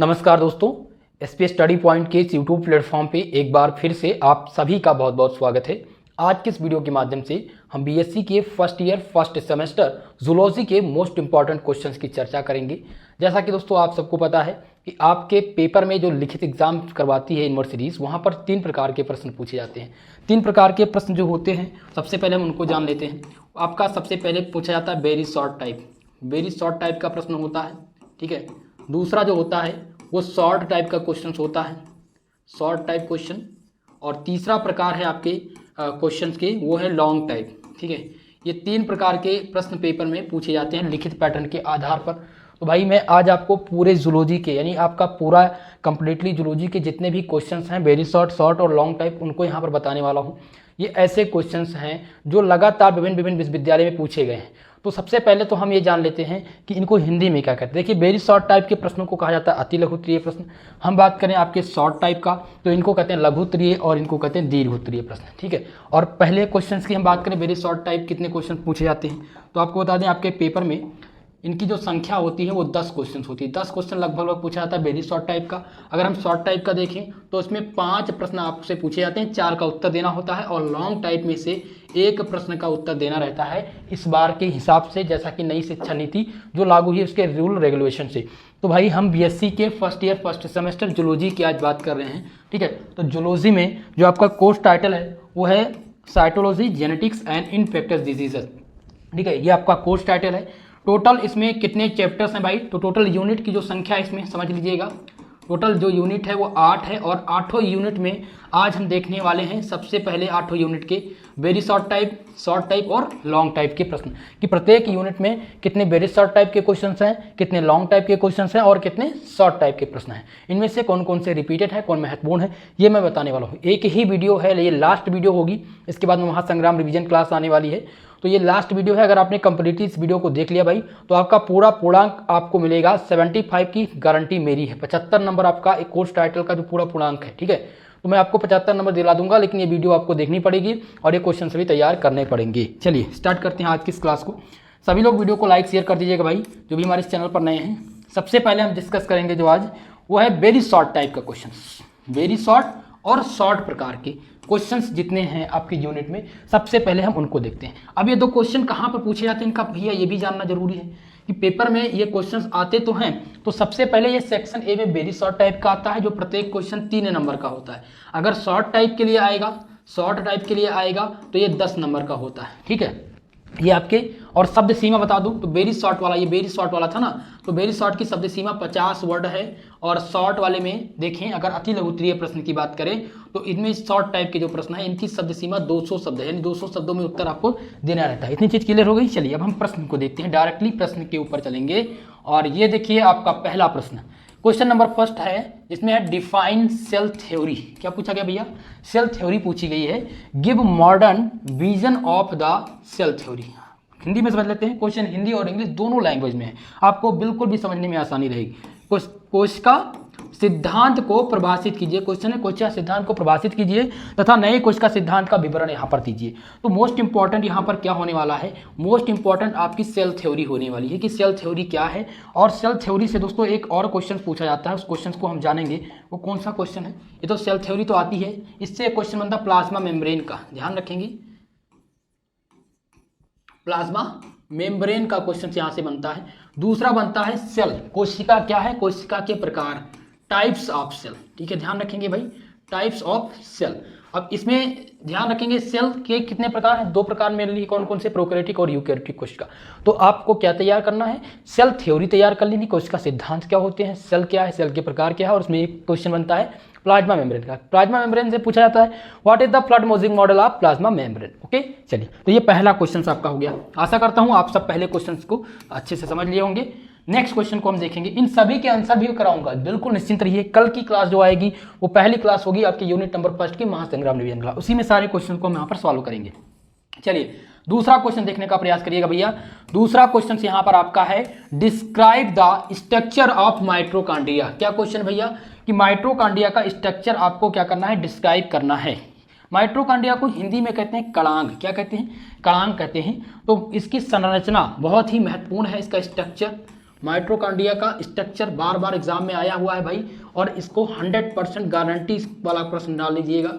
नमस्कार दोस्तों, SP study point के इस यूट्यूब प्लेटफॉर्म पे एक बार फिर से आप सभी का बहुत बहुत स्वागत है। आज के इस वीडियो के माध्यम से हम बीएससी के first year first semester zoology के मोस्ट इंपॉर्टेंट क्वेश्चंस की चर्चा करेंगे। जैसा कि दोस्तों आप सबको पता है कि आपके पेपर में जो लिखित एग्जाम करवाती है यूनिवर्सिटीज़, वहाँ पर 3 प्रकार के प्रश्न पूछे जाते हैं। 3 प्रकार के प्रश्न जो होते हैं, सबसे पहले हम उनको जान लेते हैं। आपका सबसे पहले पूछा जाता है वेरी शॉर्ट टाइप का प्रश्न होता है, ठीक है। दूसरा जो होता है वो शॉर्ट टाइप का क्वेश्चन होता है, शॉर्ट टाइप क्वेश्चन। और तीसरा प्रकार है आपके क्वेश्चंस के, वो है लॉन्ग टाइप, ठीक है। ये 3 प्रकार के प्रश्न पेपर में पूछे जाते हैं लिखित पैटर्न के आधार पर। तो भाई मैं आज आपको पूरे जूलॉजी के, यानी आपका पूरा कंप्लीटली जूलॉजी के जितने भी क्वेश्चंस हैं वेरी शॉर्ट और लॉन्ग टाइप, उनको यहाँ पर बताने वाला हूँ। ये ऐसे क्वेश्चंस हैं जो लगातार विभिन्न विश्वविद्यालय में पूछे गए हैं। तो सबसे पहले तो हम ये जान लेते हैं कि इनको हिंदी में क्या कहते हैं। देखिए, वेरी शॉर्ट टाइप के प्रश्नों को कहा जाता है अति लघुत्तरीय प्रश्न। हम बात करें आपके शॉर्ट टाइप का तो इनको कहते हैं लघुत्तरीय और इनको कहते हैं दीर्घोत्तरीय प्रश्न, ठीक है। और पहले क्वेश्चंस की हम बात करें, वेरी शॉर्ट टाइप कितने क्वेश्चन पूछे जाते हैं, तो आपको बता दें आपके पेपर में इनकी जो संख्या होती है वो 10 क्वेश्चन होती है। 10 क्वेश्चन लगभग पूछा जाता है वेरी शॉर्ट टाइप का। अगर हम शॉर्ट टाइप का देखें तो इसमें 5 प्रश्न आपसे पूछे जाते हैं, 4 का उत्तर देना होता है। और लॉन्ग टाइप में से 1 प्रश्न का उत्तर देना रहता है इस बार के हिसाब से, जैसा कि नई शिक्षा नीति जो लागू हुई उसके रूल रेगुलेशन से। तो भाई हम बीएससी के first year first semester zoology की आज बात कर रहे हैं, ठीक है। तो जूलॉजी में जो आपका कोर्स टाइटल है वो है cytology, genetics and infectious diseases, ठीक है। ये आपका कोर्स टाइटल है। टोटल इसमें कितने चैप्टर्स हैं भाई, तो टोटल यूनिट की जो संख्या है इसमें समझ लीजिएगा, टोटल जो यूनिट है वो 8 है। और 8 यूनिट में आज हम देखने वाले हैं सबसे पहले 8 यूनिट के वेरी शॉर्ट टाइप और लॉन्ग टाइप के प्रश्न, कि प्रत्येक यूनिट में कितने वेरी शॉर्ट टाइप के क्वेश्चंस हैं, कितने लॉन्ग टाइप के क्वेश्चंस हैं और कितने शॉर्ट टाइप के प्रश्न हैं। इनमें से कौन कौन से रिपीटेड है, कौन महत्वपूर्ण है, ये मैं बताने वाला हूँ। एक ही वीडियो है, ये लास्ट वीडियो होगी, इसके बाद में महासंग्राम रिवीजन क्लास आने वाली है। तो ये लास्ट वीडियो है। अगर आपने कंप्लीटली इस वीडियो को देख लिया भाई तो आपका पूरा पूर्णांक आपको मिलेगा। 75 की गारंटी मेरी है। 75 नंबर आपका एक कोर्स टाइटल का जो पूरा पूर्णांक है, ठीक है। तो मैं आपको 75 नंबर दिला दूंगा, लेकिन ये वीडियो आपको देखनी पड़ेगी और ये क्वेश्चन भी तैयार करने पड़ेंगे। चलिए स्टार्ट करते हैं आज की इस क्लास को। सभी लोग वीडियो को लाइक शेयर कर दीजिएगा भाई, जो भी हमारे इस चैनल पर नए हैं। सबसे पहले हम डिस्कस करेंगे जो आज वो है वेरी शॉर्ट टाइप का क्वेश्चन। वेरी शॉर्ट और शॉर्ट प्रकार के क्वेश्चंस जितने हैं आपके यूनिट में, सबसे पहले हम उनको देखते हैं। अब ये 2 क्वेश्चन कहाँ पर पूछे जाते हैं इनका भैया ये भी जानना जरूरी है कि पेपर में ये क्वेश्चंस आते तो हैं। तो सबसे पहले ये सेक्शन ए में वेरी शॉर्ट टाइप का आता है, जो प्रत्येक क्वेश्चन 3 नंबर का होता है। अगर शॉर्ट टाइप के लिए आएगा तो ये 10 नंबर का होता है, ठीक है। ये आपके, और शब्द सीमा बता दूं तो वेरी शॉर्ट वाला, ये वेरी शॉर्ट वाला था ना, तो वेरी शॉर्ट की शब्द सीमा 50 वर्ड है। और शॉर्ट वाले में देखें, अगर अति लघुत्तरीय प्रश्न की बात करें तो इनमें शॉर्ट टाइप के जो प्रश्न है इनकी शब्द सीमा 200 शब्द है, यानी 200 शब्दों में उत्तर आपको देना रहता है। इतनी चीज क्लियर हो गई। चलिए अब हम प्रश्न को देखते हैं, डायरेक्टली प्रश्न के ऊपर चलेंगे। और ये देखिए आपका पहला प्रश्न, क्वेश्चन नंबर फर्स्ट है, इसमें है डिफाइन सेल थ्योरी। क्या पूछा गया भैया, सेल थ्योरी पूछी गई है। Give modern vision of the cell theory. Hindi में समझ लेते हैं, क्वेश्चन हिंदी और इंग्लिश दोनों लैंग्वेज में है, आपको बिल्कुल भी समझने में आसानी रहेगी। कोशिका सिद्धांत को परिभाषित कीजिए, क्वेश्चन है कोशिका सिद्धांत को परिभाषित कीजिए तथा नए कोशिका सिद्धांत का विवरण यहाँ पर दीजिए। तो मोस्ट इंपॉर्टेंट यहाँ पर क्या होने वाला है, मोस्ट इंपॉर्टेंट आपकी सेल थ्योरी होने वाली है कि सेल थ्योरी क्या है। और सेल थ्योरी से दोस्तों एक और क्वेश्चन पूछा जाता है, उस क्वेश्चन को हम जानेंगे। वो कौन सा क्वेश्चन है, ये तो सेल थ्योरी तो आती है, इससे क्वेश्चन बनता है प्लाज्मा मेम्ब्रेन का, ध्यान रखेंगे। प्लाज्मा मेम्ब्रेन का क्वेश्चन यहां से बनता है। दूसरा बनता है सेल, कोशिका क्या है, कोशिका के प्रकार, टाइप्स ऑफ सेल, ठीक है, ध्यान रखेंगे भाई, टाइप्स ऑफ सेल। अब इसमें ध्यान रखेंगे सेल के कितने प्रकार हैं, 2 प्रकार मेरे लिए, कौन कौन से, प्रोकैरियोटिक और यूकैरियोटिक कोशिका। तो आपको क्या तैयार करना है, सेल थ्योरी तैयार कर लेनी, कोशिका सिद्धांत क्या होते हैं, सेल क्या है, सेल के प्रकार क्या है। और उसमें एक क्वेश्चन बनता है प्लाज्मा मेम्ब्रेन का। प्लाज्मा मेम्ब्रेन से पूछा जाता है what is the fluid mosaic model of plasma membrane. Okay, चलिए तो ये पहला क्वेश्चन आपका हो गया। आशा करता हूं आप सब पहले क्वेश्चन को अच्छे से समझ लिए होंगे। नेक्स्ट क्वेश्चन को हम देखेंगे, इन सभी के आंसर भी कराऊंगा, बिल्कुल निश्चिंत रहिए। कल की क्लास जो आएगी वो पहली क्लास होगी आपकी यूनिट नंबर 1 की महासंग्राम रिवीजन क्लास, उसी में सारे क्वेश्चन को हम यहाँ पर सॉल्व करेंगे। चलिए दूसरा क्वेश्चन देखने का प्रयास करिएगा भैया। दूसरा क्वेश्चन यहाँ पर आपका है describe the structure of mitochondria. क्या क्वेश्चन भैया, कि माइटोकॉन्ड्रिया का स्ट्रक्चर आपको क्या करना है, डिस्क्राइब करना है। माइटोकॉन्ड्रिया को हिंदी में कहते हैं कणांग, क्या कहते हैं, कणांग कहते हैं। तो इसकी संरचना बहुत ही महत्वपूर्ण है, इसका स्ट्रक्चर माइटोकॉन्ड्रिया का स्ट्रक्चर बार बार एग्जाम में आया हुआ है भाई, और इसको 100% गारंटी वाला प्रश्न डाल लीजिएगा,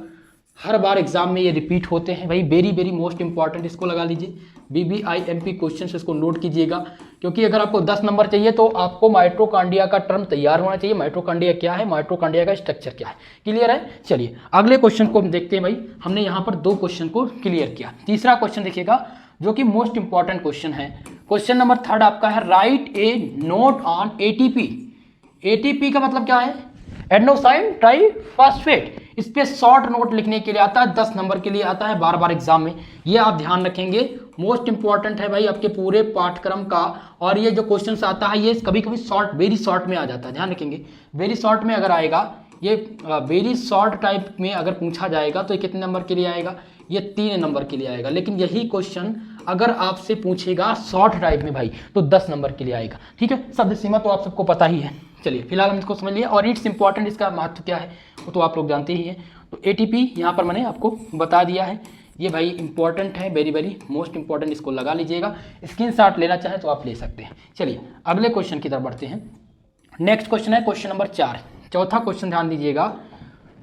हर बार एग्जाम में ये रिपीट होते हैं भाई, वेरी वेरी मोस्ट इंपॉर्टेंट, इसको लगा लीजिए। BBIMP क्वेश्चन इसको नोट कीजिएगा, क्योंकि अगर आपको 10 नंबर चाहिए तो आपको माइटोकॉन्ड्रिया का टर्म तैयार होना चाहिए। माइटोकॉन्ड्रिया क्या है, माइटोकॉन्ड्रिया का स्ट्रक्चर क्या है, क्लियर है। चलिए अगले क्वेश्चन को हम देखते हैं भाई। हमने यहाँ पर 2 क्वेश्चन को क्लियर किया। तीसरा क्वेश्चन देखिएगा जो कि मोस्ट इंपॉर्टेंट क्वेश्चन है। क्वेश्चन नंबर 3 आपका है, right A note on ATP। ATP का मतलब क्या है, एडेनोसाइन ट्राइफॉस्फेट। इस पे शॉर्ट नोट लिखने के लिए आता है, 10 नंबर के लिए आता है बार बार एग्जाम में, ये आप ध्यान रखेंगे, मोस्ट इंपॉर्टेंट है भाई आपके पूरे पाठ्यक्रम का। और ये जो क्वेश्चन आता है ये कभी कभी शॉर्ट, वेरी शॉर्ट में आ जाता है, ध्यान रखेंगे। वेरी शॉर्ट में अगर आएगा, ये वेरी शॉर्ट टाइप में अगर पूछा जाएगा तो ये कितने नंबर के लिए आएगा, ये 3 नंबर के लिए आएगा। लेकिन यही क्वेश्चन अगर आपसे पूछेगा शॉर्ट टाइप में भाई तो 10 नंबर के लिए आएगा, ठीक है। शब्द सीमा तो आप सबको पता ही है। चलिए फिलहाल हम इसको समझ लिए, और इट्स इंपॉर्टेंट, इसका महत्व क्या है वो तो आप लोग जानते ही हैं। तो ATP यहाँ पर मैंने आपको बता दिया है, ये भाई इंपॉर्टेंट है, वेरी वेरी मोस्ट इंपॉर्टेंट, इसको लगा लीजिएगा। स्क्रीनशॉट लेना चाहे तो आप ले सकते हैं। चलिए अगले क्वेश्चन की तरफ बढ़ते हैं। नेक्स्ट क्वेश्चन है क्वेश्चन नंबर 4, चौथा क्वेश्चन ध्यान दीजिएगा।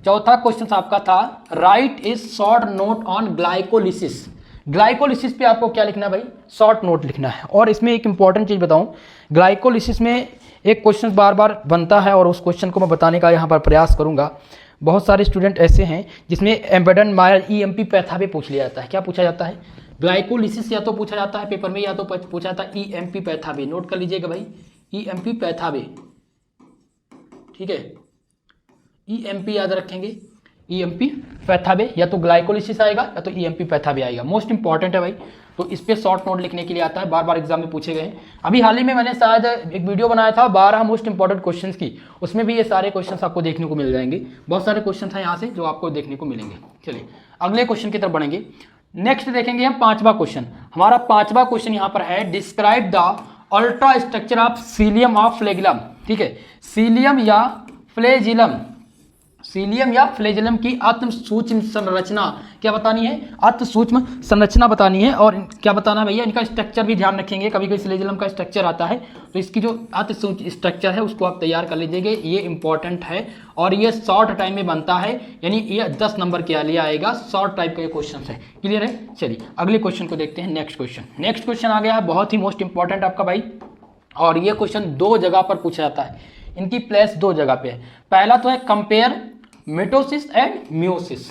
चौथा क्वेश्चन आपका था, right is short note on glycolysis. Glycolysis पे आपको क्या लिखना है भाई, शॉर्ट नोट लिखना है। और इसमें एक इंपॉर्टेंट चीज़ बताऊं, ग्लाइकोलिसिस में एक क्वेश्चन बार बार बनता है और उस क्वेश्चन को मैं बताने का यहाँ पर प्रयास करूँगा। बहुत सारे स्टूडेंट ऐसे हैं जिसमें एम्बेडेड मायर EMP पैथा पे पूछ लिया जाता है। क्या पूछा जाता है, ग्लाइकोलिसिस या तो पूछा जाता है पेपर में, या तो पूछा जाता है EMP पैथा पे। नोट कर लीजिएगा भाई, EMP पैथा पे, ठीक है, EMP याद रखेंगे, EMP पैथावे, या तो ग्लाइकोलिसिस आएगा या तो EMP पैथावे आएगा, मोस्ट इंपॉर्टेंट है भाई। तो इस पे शॉर्ट नोट लिखने के लिए आता है, बार बार एग्जाम में पूछे गए हैं। अभी हाल ही में मैंने शायद एक वीडियो बनाया था 12 मोस्ट इंपॉर्टेंट क्वेश्चंस की, उसमें भी ये सारे क्वेश्चंस आपको देखने को मिल जाएंगे। बहुत सारे क्वेश्चंस हैं यहाँ से जो आपको देखने को मिलेंगे। चलिए अगले क्वेश्चन की तरफ बढ़ेंगे। नेक्स्ट देखेंगे हम 5वां क्वेश्चन। हमारा 5वां क्वेश्चन यहाँ पर है, describe the ultra structure of cilium of flagellum. ठीक है, सीलियम या फ्लैजिलम, सीलियम या फ्लैजिलम की अति सूक्ष्म संरचना क्या बतानी है, अति सूक्ष्म संरचना बतानी है। और क्या बताना है भैया, इनका स्ट्रक्चर भी ध्यान रखेंगे। कभी कभी फ्लैजिलम का स्ट्रक्चर आता है तो इसकी जो अति सूक्ष्म स्ट्रक्चर है उसको आप तैयार कर लीजिएगा, ये इंपॉर्टेंट है। और ये शॉर्ट टाइम में बनता है, यानी ये 10 नंबर के लिए आएगा, शॉर्ट टाइप का ये क्वेश्चन है। क्लियर है। चलिए अगले क्वेश्चन को देखते हैं। नेक्स्ट क्वेश्चन आ गया है, बहुत ही मोस्ट इंपॉर्टेंट आपका भाई। और ये क्वेश्चन 2 जगह पर पूछा जाता है, इनकी प्लेस 2 जगह पे है। पहला तो है कंपेयर मिटोसिस एंड मियोसिस।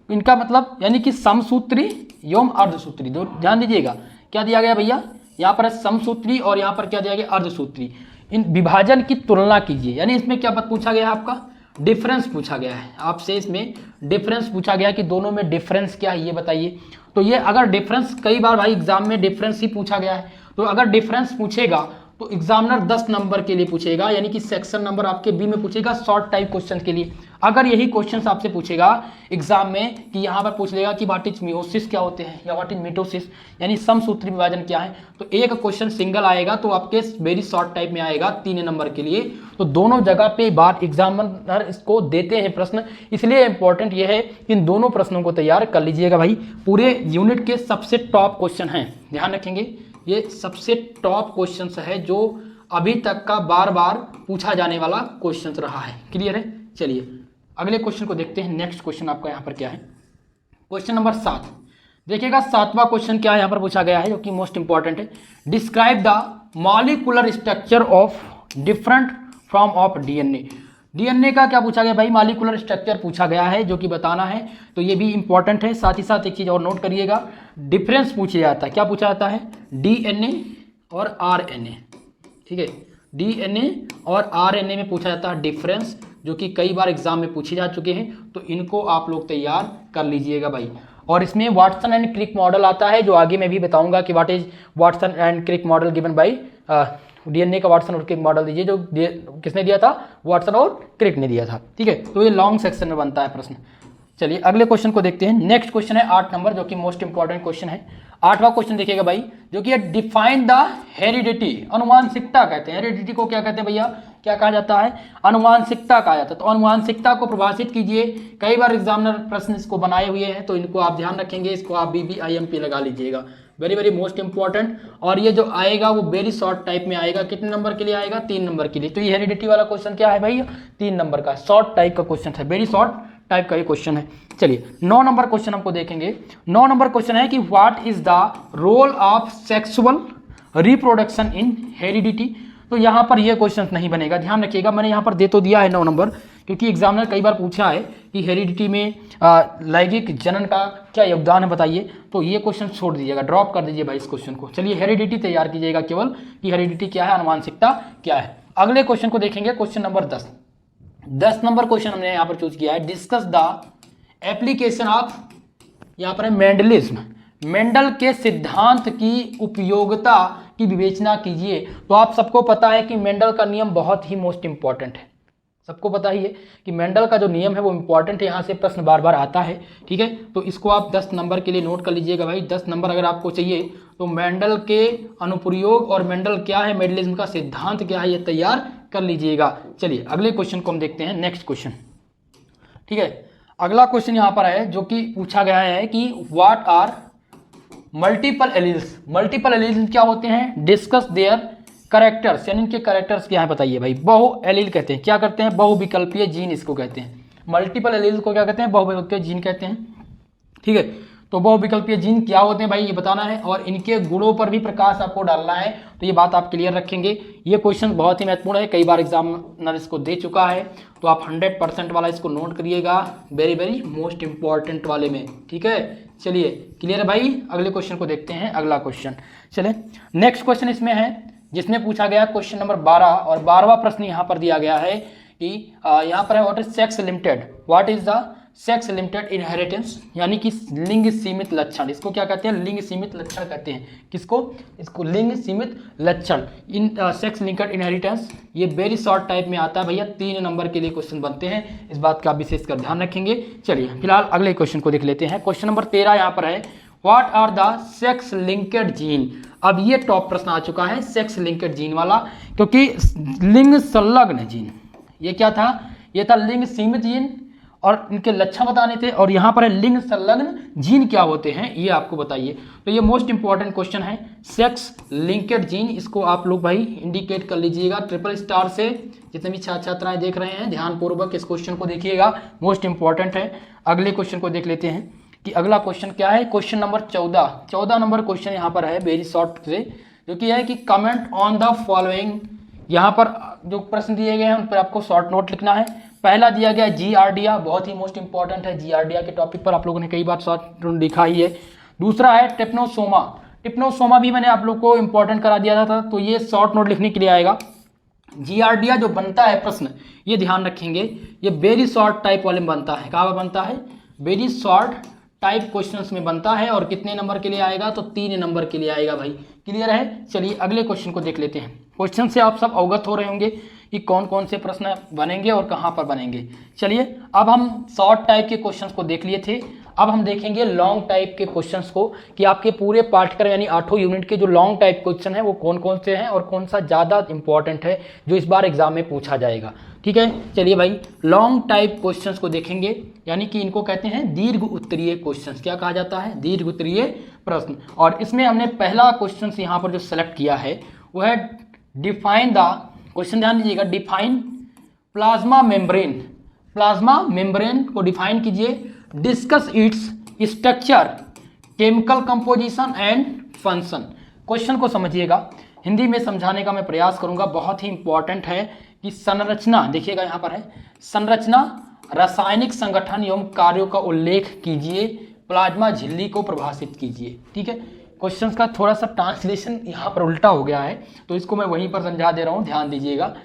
इनका मतलब यानी कि समसूत्री एवं अर्धसूत्री, दो ध्यान दीजिएगा। क्या दिया गया भैया, यहाँ पर है समसूत्री और यहाँ पर क्या दिया गया, अर्धसूत्री। इन विभाजन की तुलना कीजिए, यानी इसमें क्या पूछा गया है, आपका डिफरेंस पूछा गया है आपसे। इसमें डिफरेंस पूछा गया कि दोनों में डिफरेंस क्या है ये बताइए। तो ये अगर डिफरेंस, कई बार भाई एग्जाम में डिफरेंस ही पूछा गया है, तो अगर डिफरेंस पूछेगा तो एग्जामिनर 10 नंबर के लिए पूछेगा, यानी कि सेक्शन नंबर आपके बी में पूछेगा शॉर्ट टाइप क्वेश्चन के लिए। अगर यही क्वेश्चन आपसे पूछेगा एग्जाम में कि यहाँ पर पूछ लेगा कि व्हाट इज मियोसिस क्या होते हैं या व्हाट इज मिटोसिस, यानी समसूत्री विभाजन क्या है, तो एक क्वेश्चन सिंगल आएगा तो आपके वेरी शॉर्ट टाइप में आएगा 3 नंबर के लिए। तो दोनों जगह पे बार एग्जामिनर इसको देते हैं प्रश्न, इसलिए इंपॉर्टेंट ये है कि इन दोनों प्रश्नों को तैयार कर लीजिएगा भाई। पूरे यूनिट के सबसे टॉप क्वेश्चन हैं, ध्यान रखेंगे, ये सबसे टॉप क्वेश्चन है जो अभी तक का बार बार पूछा जाने वाला क्वेश्चन रहा है। क्लियर है। चलिए अगले क्वेश्चन को देखते हैं। नेक्स्ट क्वेश्चन आपका यहाँ पर क्या है, क्वेश्चन नंबर 7 देखिएगा। 7वां क्वेश्चन क्या यहाँ पर पूछा गया है जो कि मोस्ट इंपॉर्टेंट है, describe the molecular structure of different from of DNA. DNA का क्या पूछा गया भाई, मॉलिक्यूलर स्ट्रक्चर पूछा गया है जो कि बताना है, तो ये भी इंपॉर्टेंट है। साथ ही साथ एक चीज़ और नोट करिएगा, डिफरेंस पूछा जाता है। क्या पूछा जाता है, डीएनए और आरएनए। ठीक है, डीएनए और आरएनए में पूछा जाता है डिफरेंस, जो कि कई बार एग्जाम में पूछे जा चुके हैं, तो इनको आप लोग तैयार कर लीजिएगा भाई। और इसमें वाटसन एंड क्रिक मॉडल आता है, जो आगे मैं भी बताऊंगा कि what is Watson and Crick model given by, DNA का वाटसन और क्रिक मॉडल दीजिए, जो किसने दिया था, वाटसन और क्रिक ने दिया था। ठीक है, तो ये लॉन्ग सेक्शन में बनता है प्रश्न। चलिए अगले क्वेश्चन को देखते हैं। नेक्स्ट क्वेश्चन है 8 नंबर, जो कि मोस्ट इंपॉर्टेंट क्वेश्चन है। 8वां क्वेश्चन देखिएगा भाई, जो कि डिफाइन द हेरिडिटी, अनुवांशिकता कहते हैं। हेरिडिटी को क्या कहते हैं भैया, क्या कहा जाता है, अनुवांशिकता कहा जाता है। तो अनुवांशिकता को परिभाषित कीजिए। कई बार एग्जामिनर प्रश्न इसको बनाए हुए हैं, तो इनको आप ध्यान रखेंगे, इसको आप BBIMP लगा लीजिएगा। Very very most important. और ये जो आएगा वो वेरी शॉर्ट टाइप में आएगा। कितने नंबर के लिए आएगा? 3 नंबर के लिए। तो ये हेरिडिटी वाला क्वेश्चन क्या है भाई? 3 नंबर का शॉर्ट टाइप का क्वेश्चन है, वेरी शॉर्ट टाइप का ये क्वेश्चन है। चलिए 9 नंबर क्वेश्चन हमको देखेंगे। 9 नंबर क्वेश्चन है कि what is the role of sexual reproduction in heredity. तो यहाँ पर ये क्वेश्चन नहीं बनेगा, ध्यान रखिएगा। मैंने यहाँ पर दे तो दिया है 9 नंबर, क्योंकि एग्जामिनर कई बार पूछा है कि हेरिडिटी में लैंगिक जनन का क्या योगदान है बताइए। तो ये क्वेश्चन छोड़ दीजिएगा, ड्रॉप कर दीजिए भाई इस क्वेश्चन को। चलिए हेरिडिटी तैयार कीजिएगा केवल कि हेरिडिटी क्या है, आनुवांशिकता क्या है। अगले क्वेश्चन को देखेंगे, क्वेश्चन नंबर 10। 10 नंबर क्वेश्चन हमने यहाँ पर चूज किया है, डिस्कस द एप्लीकेशन ऑफ, यहाँ पर है मेंडलिज्म, मेंडल के सिद्धांत की उपयोगिता की विवेचना कीजिए। तो आप सबको पता है कि मेंडल का नियम बहुत ही मोस्ट इंपॉर्टेंट है, सबको पता ही है कि मेंडल का जो नियम है वो इंपॉर्टेंट है, यहाँ से प्रश्न बार बार आता है, ठीक है। तो इसको आप 10 नंबर के लिए नोट कर लीजिएगा भाई। 10 नंबर अगर आपको चाहिए तो मेंडल के अनुप्रयोग और मेंडल क्या है, मेंडलिज्म का सिद्धांत क्या है, ये तैयार कर लीजिएगा। चलिए अगले क्वेश्चन को हम देखते हैं, नेक्स्ट क्वेश्चन, ठीक है। अगला क्वेश्चन यहाँ पर है जो कि पूछा गया है कि what are multiple alleles. Multiple alleles क्या होते हैं? डिस्कस देयर कैरेक्टर्स, यानी इनके कैरेक्टर्स क्या है बताइए भाई। बहु एलील कहते हैं, क्या करते हैं? बहुविकल्पीय जीन इसको कहते हैं। मल्टीपल एलील को क्या कहते हैं? बहुविकल्पीय जीन कहते हैं, ठीक है। तो बहुविकल्पीय जीन क्या होते हैं भाई, ये बताना है, और इनके गुणों पर भी प्रकाश आपको डालना है। तो ये बात आप क्लियर रखेंगे। ये क्वेश्चन बहुत ही महत्वपूर्ण है, कई बार एग्जामिनर इसको दे चुका है, तो आप 100% वाला इसको नोट करिएगा, वेरी वेरी मोस्ट इंपॉर्टेंट वाले में, ठीक है। चलिए क्लियर है भाई। अगले क्वेश्चन को देखते हैं, अगला क्वेश्चन। चले नेक्स्ट क्वेश्चन इसमें है, जिसमें पूछा गया क्वेश्चन नंबर 12, और 12वां प्रश्न यहाँ पर दिया गया है कि यहाँ पर है what is sex limited, what is the sex limited inheritance, यानी कि लिंग सीमित लक्षण। इसको क्या कहते हैं? लिंग सीमित लक्षण कहते हैं। किसको? इसको लिंग सीमित लक्षण, इन सेक्स लिंक्ड इनहेरिटेंस। ये वेरी शॉर्ट टाइप में आता है भैया, 3 नंबर के लिए क्वेश्चन बनते हैं, इस बात का विशेषकर ध्यान रखेंगे। चलिए फिलहाल अगले क्वेश्चन को देख लेते हैं। क्वेश्चन नंबर 13 यहाँ पर है, what are the sex linked gene. अब ये टॉप प्रश्न आ चुका है सेक्स लिंक्ड जीन वाला, क्योंकि लिंग संलग्न जीन, ये क्या था? ये था लिंग सीमित जीन, और इनके लक्षण बताने थे, और यहाँ पर है लिंग संलग्न जीन क्या होते हैं, ये आपको बताइए। तो ये मोस्ट इंपॉर्टेंट क्वेश्चन है, सेक्स लिंक्ड जीन। इसको आप लोग भाई इंडिकेट कर लीजिएगा ट्रिपल स्टार से। जितने भी छात्र छात्राएं देख रहे हैं ध्यानपूर्वक इस क्वेश्चन को देखिएगा, मोस्ट इंपॉर्टेंट है। अगले क्वेश्चन को देख लेते हैं कि अगला क्वेश्चन क्या है। क्वेश्चन नंबर 14 नंबर क्वेश्चन यहाँ पर है, वेरी शॉर्ट से, जो कि है कि कमेंट ऑन द फॉलोइंग। यहाँ पर जो प्रश्न दिए गए हैं उन पर आपको शॉर्ट नोट लिखना है। पहला दिया गया जीआरडिया, बहुत ही मोस्ट इंपॉर्टेंट है, जीआरडिया के टॉपिक पर आप लोगों ने कई बार शॉर्ट नोट लिखा ही है। दूसरा है टिप्नोसोमा, टिप्नोसोमा भी मैंने आप लोग को इंपॉर्टेंट करा दिया था, तो ये शॉर्ट नोट लिखने के लिए आएगा। जीआरडिया जो बनता है प्रश्न, ये ध्यान रखेंगे, ये वेरी शॉर्ट टाइप वाले में बनता है। कहाँ बनता है? वेरी शॉर्ट टाइप क्वेश्चंस में बनता है, और कितने नंबर के लिए आएगा? तो 3 नंबर के लिए आएगा भाई, क्लियर है। चलिए अगले क्वेश्चन को देख लेते हैं। क्वेश्चन से आप सब अवगत हो रहे होंगे कि कौन कौन से प्रश्न बनेंगे और कहाँ पर बनेंगे। चलिए अब हम शॉर्ट टाइप के क्वेश्चंस को देख लिए थे, अब हम देखेंगे लॉन्ग टाइप के क्वेश्चंस को, कि आपके पूरे पाठ्यक्रम यानी 8 यूनिट के जो लॉन्ग टाइप क्वेश्चन है वो कौन कौन से हैं और कौन सा ज़्यादा इंपॉर्टेंट है जो इस बार एग्जाम में पूछा जाएगा, ठीक है। चलिए भाई लॉन्ग टाइप क्वेश्चंस को देखेंगे, यानी कि इनको कहते हैं दीर्घ उत्तरीय क्वेश्चंस। क्या कहा जाता है? दीर्घ उत्तरीय प्रश्न। और इसमें हमने पहला क्वेश्चन यहाँ पर जो सेलेक्ट किया है वो है डिफाइन द, क्वेश्चन ध्यान दीजिएगा, define plasma membrane. Plasma membrane को डिफाइन कीजिए। Discuss its structure, chemical composition and function. Question को समझिएगा, हिंदी में समझाने का मैं प्रयास करूंगा, बहुत ही इंपॉर्टेंट है कि संरचना, देखिएगा यहाँ पर है संरचना, रासायनिक संगठन एवं कार्यों का उल्लेख कीजिए, प्लाज्मा झिल्ली को परिभाषित कीजिए, ठीक है। क्वेश्चंस का थोड़ा सा ट्रांसलेशन यहाँ पर उल्टा हो गया है, तो इसको मैं वहीं पर समझा दे रहा हूँ, ध्यान दीजिएगा,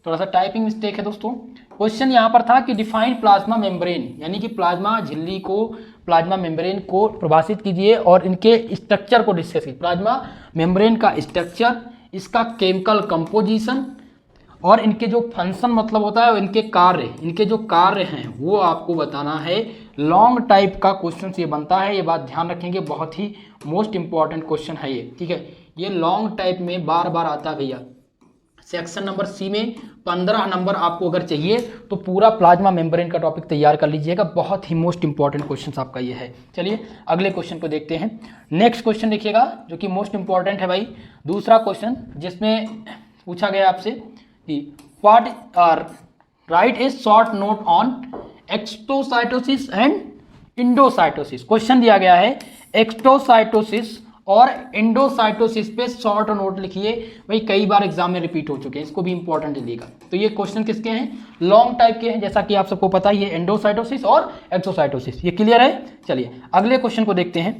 थोड़ा सा टाइपिंग मिस्टेक है दोस्तों। क्वेश्चन यहाँ पर था कि डिफाइन प्लाज्मा मेम्ब्रेन, यानी कि प्लाज्मा झिल्ली को, प्लाज्मा मेम्ब्रेन को परिभाषित कीजिए और इनके स्ट्रक्चर को डिस्कस कीजिए। प्लाज्मा मेम्ब्रेन का स्ट्रक्चर, इसका केमिकल कंपोजिशन और इनके जो फंक्शन मतलब होता है, इनके कार्य, इनके जो कार्य हैं वो आपको बताना है। लॉन्ग टाइप का क्वेश्चन ये बनता है, ये बात ध्यान रखेंगे, बहुत ही मोस्ट इंपॉर्टेंट क्वेश्चन है ये, ठीक है। ये लॉन्ग टाइप में बार बार आता है भैया, सेक्शन नंबर सी में 15 नंबर आपको अगर चाहिए तो पूरा प्लाज्मा मेम्ब्रेन का टॉपिक तैयार कर लीजिएगा। बहुत ही मोस्ट इंपॉर्टेंट क्वेश्चन आपका ये है। चलिए अगले क्वेश्चन को देखते हैं। नेक्स्ट क्वेश्चन देखिएगा जो कि मोस्ट इंपॉर्टेंट है भाई, दूसरा क्वेश्चन जिसमें पूछा गया आपसे कि what are write a short note on exocytosis and endocytosis. Question दिया गया है एक्सोसाइटोसिस और इंडोसाइटोसिस पे शॉर्ट नोट लिखिए। भाई कई बार एग्जाम में रिपीट हो चुके हैं, इसको भी इंपॉर्टेंट लीजिएगा। तो ये क्वेश्चन किसके हैं? लॉन्ग टाइप के हैं, जैसा कि आप सबको पता है ये एंडोसाइटोसिस और एक्सोसाइटोसिस। ये क्लियर है? चलिए अगले क्वेश्चन को देखते हैं।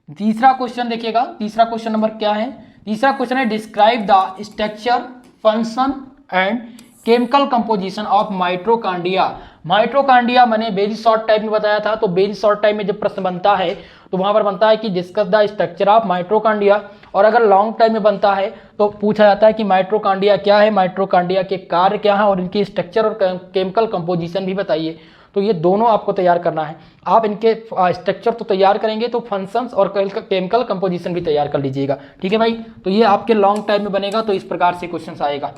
तीसरा क्वेश्चन देखिएगा, तीसरा क्वेश्चन नंबर क्या है? तीसरा क्वेश्चन है describe the structure, function and chemical composition of mitochondria. Mitochondria मैंने वेरी शॉर्ट टाइप में बताया था, तो वेरी शॉर्ट टाइप में जब प्रश्न बनता है तो वहां पर बनता है कि discuss the structure of mitochondria, और अगर लॉन्ग टाइम में बनता है तो पूछा जाता है कि माइटोकॉन्ड्रिया क्या है, माइटोकॉन्ड्रिया के कार्य क्या है और इनकी स्ट्रक्चर और केमिकल कंपोजिशन भी बताइए। तो ये दोनों आपको तैयार करना है। आप इनके स्ट्रक्चर तो तैयार करेंगे तो फंक्शंस और केमिकल कंपोजिशन भी तैयार कर लीजिएगा। ठीक है भाई, तो ये आपके लॉन्ग टाइम में बनेगा, तो इस प्रकार से क्वेश्चन आएगा।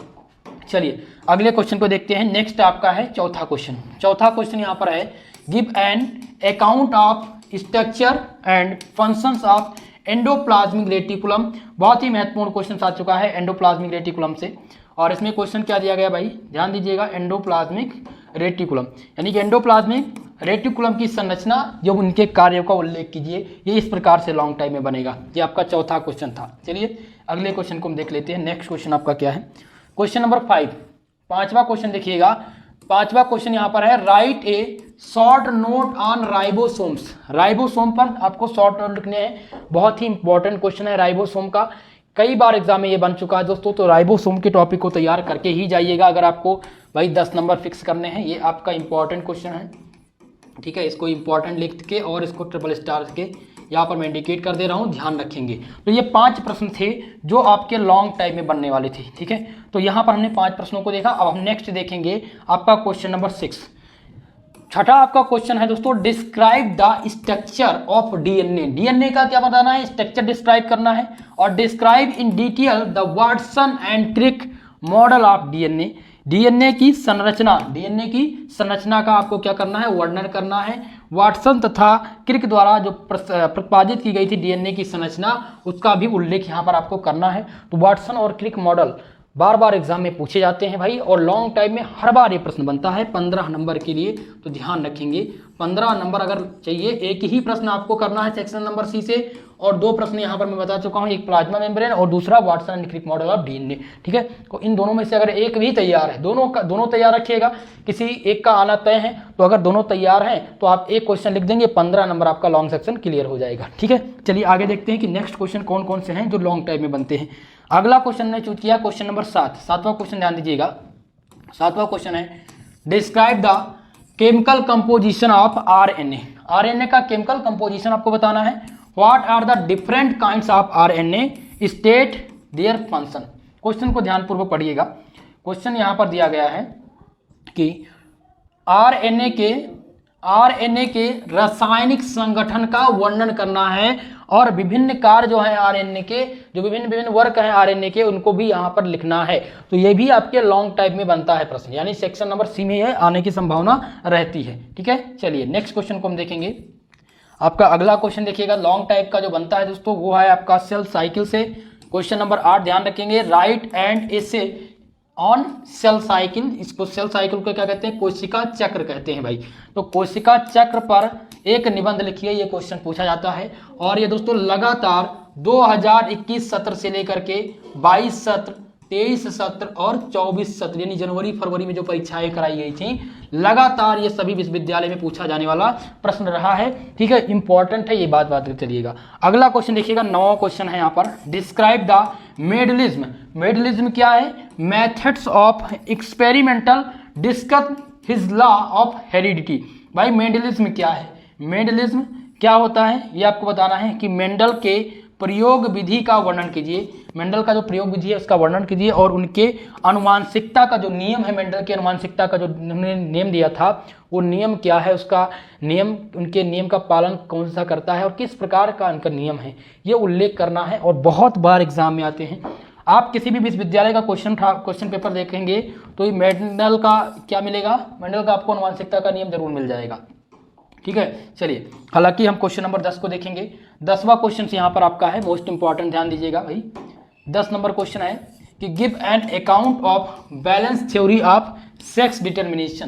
चलिए अगले क्वेश्चन को देखते हैं। नेक्स्ट आपका है चौथा क्वेश्चन। चौथा क्वेश्चन यहाँ पर है give an account of structure and functions of endoplasmic reticulum. बहुत ही महत्वपूर्ण क्वेश्चन आ चुका है एंडोप्लाज्मिक रेटिकुलम से, और इसमें क्वेश्चन क्या दिया गया भाई, ध्यान दीजिएगा। एंडोप्लाज्मिक रेटिकुलम यानी कि एंडोप्लाज्मिक रेटिकुलम की संरचना जो उनके कार्यों का उल्लेख कीजिए। ये इस प्रकार से लॉन्ग टाइम में बनेगा। ये आपका चौथा क्वेश्चन था। चलिए अगले क्वेश्चन को हम देख लेते हैं। नेक्स्ट क्वेश्चन आपका क्या है? क्वेश्चन नंबर 5, पांचवा क्वेश्चन देखिएगा। पांचवा क्वेश्चन यहाँ पर है right a short note on ribosomes. Ribosome पर आपको शॉर्ट नोट लिखने हैं। बहुत ही इंपॉर्टेंट क्वेश्चन है राइबोसोम का, कई बार एग्जाम में ये बन चुका है दोस्तों। तो राइबोसोम के टॉपिक को तैयार करके ही जाइएगा अगर आपको भाई 10 नंबर फिक्स करने हैं। ये आपका इंपॉर्टेंट क्वेश्चन है, ठीक है। इसको इंपॉर्टेंट लिख के और इसको ट्रिपल स्टार के यहाँ पर मैं इंडिकेट कर दे रहा हूँ, ध्यान रखेंगे। तो ये 5 प्रश्न थे जो आपके लॉन्ग टाइम में बनने वाले थे, ठीक है। तो यहाँ पर हमने 5 प्रश्नों को देखा। अब हम नेक्स्ट देखेंगे आपका क्वेश्चन नंबर 6। छठा आपका क्वेश्चन है दोस्तों describe the structure of DNA. DNA का क्या बताना है? स्ट्रक्चर डिस्क्राइब करना है। और describe in detail the Watson and Crick model of DNA. DNA की संरचना, डीएनए की संरचना का आपको क्या करना है? वर्णन करना है। वाटसन तथा क्रिक द्वारा जो प्रतिपादित की गई थी डीएनए की संरचना, उसका भी उल्लेख यहाँ पर आपको करना है। तो वाटसन और क्रिक मॉडल बार बार एग्जाम में पूछे जाते हैं भाई, और लॉन्ग टाइम में हर बार ये प्रश्न बनता है 15 नंबर के लिए। तो ध्यान रखेंगे 15 नंबर अगर चाहिए, एक ही प्रश्न आपको करना है सेक्शन नंबर सी से, और 2 प्रश्न यहाँ पर मैं बता चुका हूँ, एक प्लाज्मा मेम्ब्रेन और दूसरा Watson and Crick model of DNA, ठीक है। तो इन दोनों में से अगर एक भी तैयार है, दोनों तैयार रखिएगा, किसी एक का आना तय है। तो अगर दोनों तैयार हैं तो आप एक क्वेश्चन लिख देंगे, 15 नंबर आपका लॉन्ग सेक्शन क्लियर हो जाएगा, ठीक है। चलिए आगे देखते हैं कि नेक्स्ट क्वेश्चन कौन कौन से हैं जो लॉन्ग टाइम में बनते हैं। अगला क्वेश्चन ने चूज किया क्वेश्चन नंबर 7। 7वां क्वेश्चन ध्यान दीजिएगा। 7वां क्वेश्चन है describe the chemical composition of RNA. RNA का केमिकल कंपोजिशन आपको बताना है। What are the different kinds of RNA, state their function. Question को ध्यानपूर्वक पढ़िएगा। क्वेश्चन यहां पर दिया गया है कि आरएनए के रासायनिक संगठन का वर्णन करना है, और विभिन्न कार्य जो है आरएनए के, जो विभिन्न वर्ग हैं आरएनए के, उनको भी यहाँ पर लिखना है। तो ये भी आपके लॉन्ग टाइप में बनता है प्रश्न, यानी सेक्शन नंबर सी में ये आने की संभावना रहती है, ठीक है। चलिए नेक्स्ट क्वेश्चन को हम देखेंगे। आपका अगला क्वेश्चन देखिएगा लॉन्ग टाइप का जो बनता है दोस्तों, वो है आपका सेल साइकिल से। क्वेश्चन नंबर 8 ध्यान रखेंगे। Right and essay on sale cycle. इसको सेल साइकिल को क्या कहते हैं? कोशिका चक्र कहते हैं भाई। तो कोशिका चक्र पर एक निबंध लिखिए, ये क्वेश्चन पूछा जाता है। और ये दोस्तों लगातार 2021 सत्र से लेकर के 22 सत्र, 23 सत्र और 24 सत्र, यानी जनवरी फरवरी में जो परीक्षाएं कराई गई थी, लगातार ये सभी विश्वविद्यालय में पूछा जाने वाला प्रश्न रहा है, ठीक है। इंपॉर्टेंट है ये बात चलिएगा। अगला क्वेश्चन देखिएगा, 9वां क्वेश्चन है यहाँ पर। Describe the मेडलिज्म। मेडलिज्म क्या है? Methods of experimental discuss his law of heredity. भाई मेंडलिज्म क्या है? मेंडलिज्म क्या होता है ये आपको बताना है कि मेंडल के प्रयोग विधि का वर्णन कीजिए। मेंडल का जो प्रयोग विधि है उसका वर्णन कीजिए, और उनके अनुवांशिकता का जो नियम है, मेंडल के अनुवांशिकता का जो उन्होंने नियम दिया था, वो नियम क्या है, उसका नियम, उनके नियम का पालन कौन सा करता है और किस प्रकार का उनका नियम है, ये उल्लेख करना है। और बहुत बार एग्जाम में आते हैं। आप किसी भी विश्वविद्यालय का क्वेश्चन पेपर देखेंगे तो ये मेंडल का क्या मिलेगा, मेंडल का आपको आनुवंशिकता का नियम जरूर मिल जाएगा। ठीक है, चलिए हालांकि हम क्वेश्चन नंबर 10 को देखेंगे। 10वां क्वेश्चन यहाँ पर आपका है, मोस्ट इंपॉर्टेंट, ध्यान दीजिएगा भाई। 10 नंबर क्वेश्चन है कि give an account of balance theory of sex determination.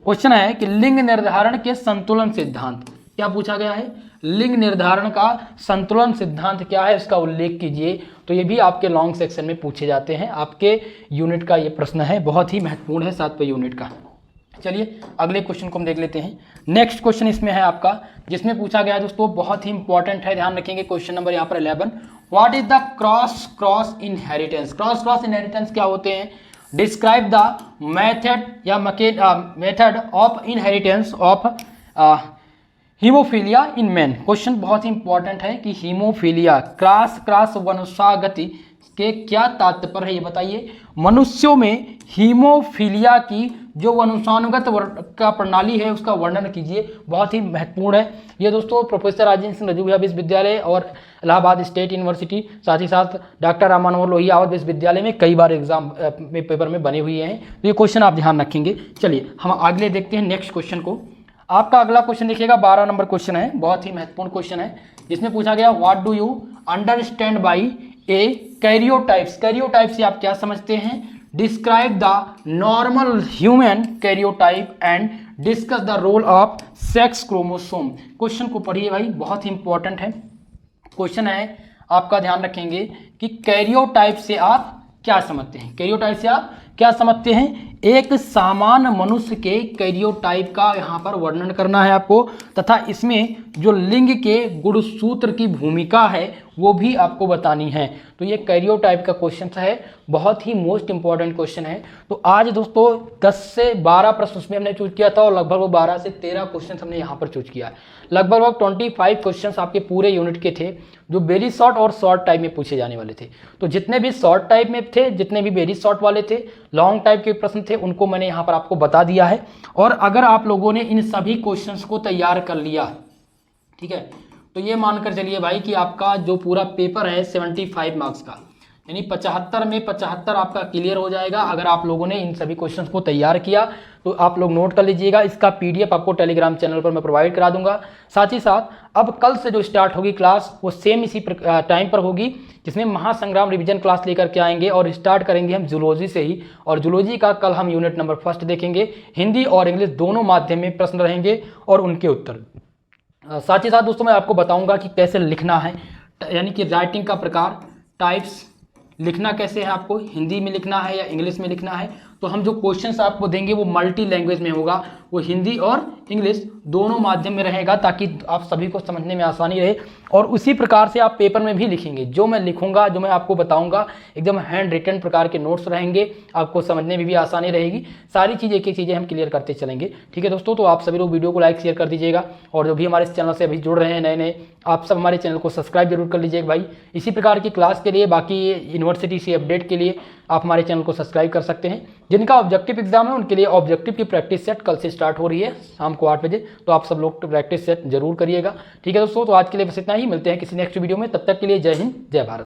Question है कि लिंग निर्धारण के संतुलन सिद्धांत, क्या पूछा गया है, लिंग निर्धारण का संतुलन सिद्धांत क्या है, इसका उल्लेख कीजिए। तो ये भी आपके लॉन्ग सेक्शन में पूछे जाते हैं, आपके यूनिट का ये प्रश्न है, बहुत ही महत्वपूर्ण है 7वें यूनिट का। चलिए अगले क्वेश्चन को हम देख लेते हैं। नेक्स्ट क्वेश्चन इसमें है आपका, जिसमें पूछा गया है दोस्तों, बहुत ही इंपॉर्टेंट है, ध्यान रखेंगे। क्वेश्चन नंबर यहाँ पर 11, what is the cross inheritance. Cross inheritance क्या होते हैं, डिस्क्राइब द मेथड या method of inheritance of haemophilia in main. Question बहुत ही इंपॉर्टेंट है कि हीमोफीलिया क्रॉस वंशागति के क्या तात्पर्य है, ये बताइए। मनुष्यों में हीमोफीलिया की जो वंशानुगत का प्रणाली है उसका वर्णन कीजिए, बहुत ही महत्वपूर्ण है ये दोस्तों। प्रोफेसर राजेंद्र सिंह रजूरिया विश्वविद्यालय और इलाहाबाद स्टेट यूनिवर्सिटी, साथ ही साथ डॉक्टर राम मनोहर लोहिया अवध विश्वविद्यालय में कई बार एग्जाम में पेपर में बने हुए हैं, तो ये क्वेश्चन आप ध्यान रखेंगे। चलिए हम अगले देखते हैं नेक्स्ट क्वेश्चन को। आपका अगला क्वेश्चन देखिएगा, 12 नंबर क्वेश्चन है, बहुत ही महत्वपूर्ण क्वेश्चन है। जिसमें पूछा गया what do you understand by a karyotypes. Karyotype से आप क्या समझते हैं, describe the normal human karyotype and discuss the role of sex chromosome. Question को पढ़िए भाई, बहुत ही इंपॉर्टेंट है क्वेश्चन है आपका, ध्यान रखेंगे कि कैरियोटाइप से आप क्या समझते हैं। कैरियोटाइप से आप क्या समझते हैं, एक सामान्य मनुष्य के कैरियोटाइप का यहाँ पर वर्णन करना है आपको, तथा इसमें जो लिंग के गुणसूत्र की भूमिका है वो भी आपको बतानी है। तो ये कैरियोटाइप का क्वेश्चन है, बहुत ही मोस्ट इंपॉर्टेंट क्वेश्चन है। तो आज दोस्तों 10 से 12 प्रश्न उसमें हमने चूज किया था और लगभग वो 12 से 13 क्वेश्चन हमने यहाँ पर चूज किया है। लगभग 25 क्वेश्चन आपके पूरे यूनिट के थे जो वेरी शॉर्ट और शॉर्ट टाइप में पूछे जाने वाले थे। तो जितने भी शॉर्ट टाइप में थे, जितने भी वेरी शॉर्ट वाले थे, लॉन्ग टाइप के प्रश्न थे, उनको मैंने यहाँ पर आपको बता दिया है। और अगर आप लोगों ने इन सभी क्वेश्चंस को तैयार कर लिया, ठीक है, तो ये मानकर चलिए भाई कि आपका जो पूरा पेपर है 75 मार्क्स का, यानी 75 में 75 आपका क्लियर हो जाएगा। अगर आप लोगों ने इन सभी क्वेश्चंस को तैयार किया तो आप लोग नोट कर लीजिएगा, इसका PDF आपको टेलीग्राम चैनल पर मैं प्रोवाइड करा दूंगा। साथ ही साथ अब कल से जो स्टार्ट होगी क्लास वो सेम इसी टाइम पर होगी, जिसमें महासंग्राम रिवीजन क्लास लेकर के आएंगे और स्टार्ट करेंगे हम जूलॉजी से ही। और जूलॉजी का कल हम यूनिट नंबर 1 देखेंगे, हिंदी और इंग्लिश दोनों माध्यम में प्रश्न रहेंगे और उनके उत्तर। साथ ही साथ दोस्तों मैं आपको बताऊंगा कि कैसे लिखना है, यानी कि राइटिंग का प्रकार, टाइप्स, लिखना कैसे है, आपको हिंदी में लिखना है या इंग्लिश में लिखना है। तो हम जो क्वेश्चंस आपको देंगे वो मल्टी लैंग्वेज में होगा, वो हिंदी और इंग्लिश दोनों माध्यम में रहेगा, ताकि आप सभी को समझने में आसानी रहे। और उसी प्रकार से आप पेपर में भी लिखेंगे, जो मैं लिखूंगा, जो मैं आपको बताऊंगा, एकदम हैंड रिटन प्रकार के नोट्स रहेंगे, आपको समझने में भी आसानी रहेगी। सारी चीज़ एक एक चीज़ें हम क्लियर करते चलेंगे, ठीक है दोस्तों। तो आप सभी लोग वीडियो को लाइक शेयर कर दीजिएगा, और जो भी हमारे इस चैनल से अभी जुड़ रहे हैं नए, आप सब हमारे चैनल को सब्सक्राइब जरूर कर लीजिएगा भाई। इसी प्रकार की क्लास के लिए, बाकी यूनिवर्सिटी से अपडेट के लिए आप हमारे चैनल को सब्सक्राइब कर सकते हैं। जिनका ऑब्जेक्टिव एग्जाम है उनके लिए ऑब्जेक्टिव की प्रैक्टिस सेट कल से स्टार्ट हो रही है शाम को 8 बजे, तो आप सब लोग प्रैक्टिस सेट जरूर करिएगा, ठीक है दोस्तों। तो आज के लिए बस इतना ही, मिलते हैं किसी नेक्स्ट वीडियो में, तब तक के लिए जय हिंद जय भारत।